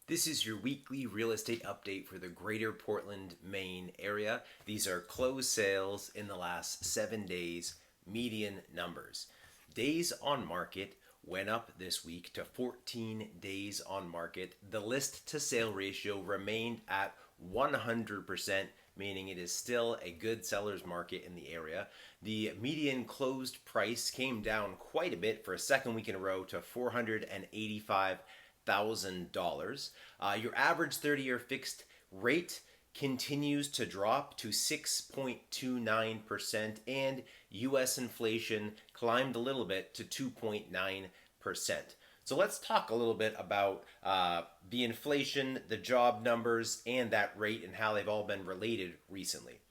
This is your weekly real estate update for the greater Portland, Maine area. These are closed sales in the last 7 days, median numbers. Days on market went up this week to 14 days on market. The list to sale ratio remained at 100%, meaning it is still a good seller's market in the area. The median closed price came down quite a bit for a second week in a row to $485,000. Your average 30-year fixed rate continues to drop to 6.29%, and US inflation climbed a little bit to 2.9%. So let's talk a little bit about the inflation, the job numbers, and that rate and how they've all been related recently.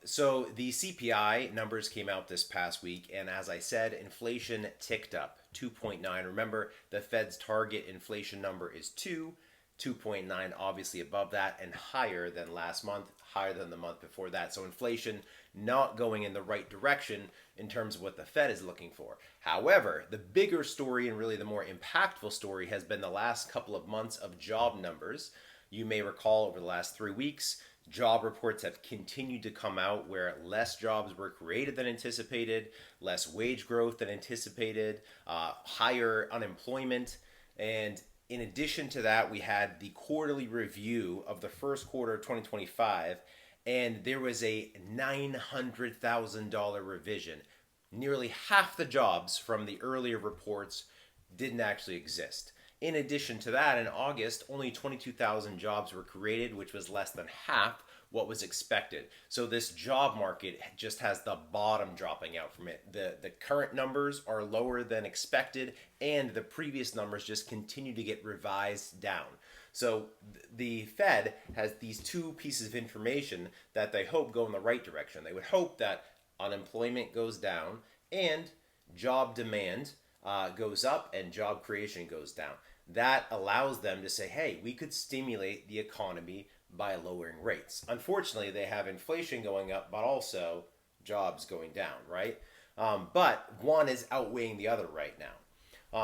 So the CPI numbers came out this past week, and as I said, inflation ticked up 2.9. Remember, the Fed's target inflation number is 2.9, obviously above that, and higher than last month, higher than the month before that. So inflation not going in the right direction in terms of what the Fed is looking for. However, the bigger story and really the more impactful story has been the last couple of months of job numbers. You may recall over the last 3 weeks, job reports have continued to come out where less jobs were created than anticipated, less wage growth than anticipated, higher unemployment. And in addition to that, we had the quarterly review of the first quarter of 2025, and there was a $900,000 revision. Nearly half the jobs from the earlier reports didn't actually exist. In addition to that, in August, only 22,000 jobs were created, which was less than half what was expected. So this job market just has the bottom dropping out from it. The current numbers are lower than expected, and the previous numbers just continue to get revised down. So the Fed has these two pieces of information that they hope go in the right direction. They would hope that unemployment goes down and job demand goes up and job creation goes down. That allows them to say, hey, we could stimulate the economy by lowering rates. Unfortunately, they have inflation going up, but also jobs going down, right? But one is outweighing the other right now.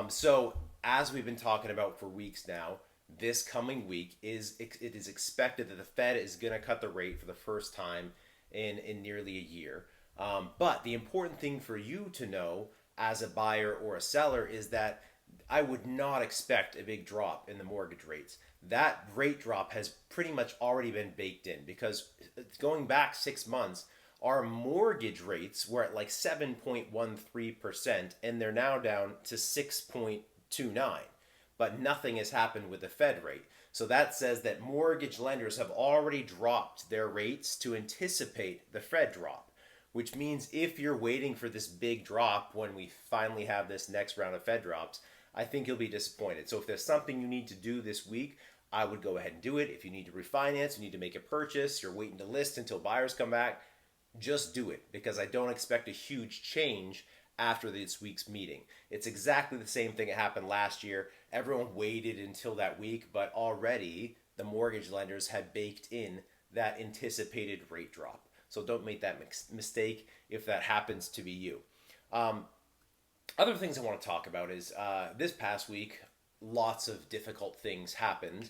So as we've been talking about for weeks now, this coming week it is expected that the Fed is going to cut the rate for the first time in nearly a year. But the important thing for you to know as a buyer or a seller is that I would not expect a big drop in the mortgage rates. That rate drop has pretty much already been baked in because going back 6 months, our mortgage rates were at like 7.13%, and they're now down to 6.29. But nothing has happened with the Fed rate. So that says that mortgage lenders have already dropped their rates to anticipate the Fed drop, which means if you're waiting for this big drop when we finally have this next round of Fed drops, I think you'll be disappointed. So if there's something you need to do this week, I would go ahead and do it. If you need to refinance, you need to make a purchase, you're waiting to list until buyers come back, just do it, because I don't expect a huge change after this week's meeting. It's exactly the same thing that happened last year. Everyone waited until that week, but already the mortgage lenders had baked in that anticipated rate drop. So don't make that mistake if that happens to be you. Other things I want to talk about is this past week, lots of difficult things happened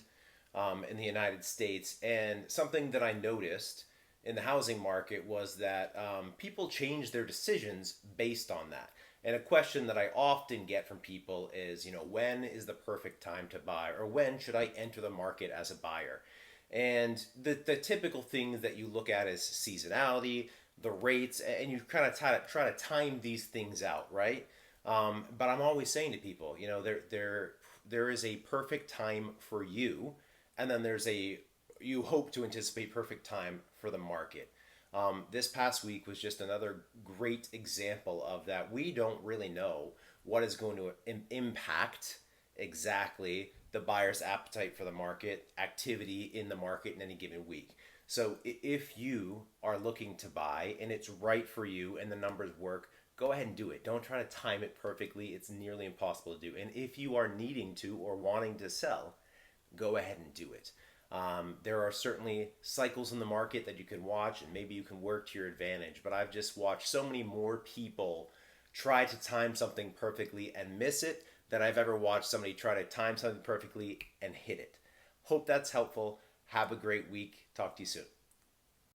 in the United States. And something that I noticed in the housing market was that people change their decisions based on that. And a question that I often get from people is, when is the perfect time to buy, or when should I enter the market as a buyer? And the typical things that you look at is seasonality, the rates, and you kind of try to time these things out, right? But I'm always saying to people, there is a perfect time for you, and then you hope to anticipate perfect time for the market. This past week was just another great example of that. We don't really know what is going to impact exactly the buyer's appetite for the market, activity in the market in any given week. So if you are looking to buy and it's right for you and the numbers work, go ahead and do it. Don't try to time it perfectly. It's nearly impossible to do. And if you are needing to or wanting to sell, go ahead and do it. There are certainly cycles in the market that you can watch, and maybe you can work to your advantage. But I've just watched so many more people try to time something perfectly and miss it than I've ever watched somebody try to time something perfectly and hit it. Hope that's helpful. Have a great week. Talk to you soon.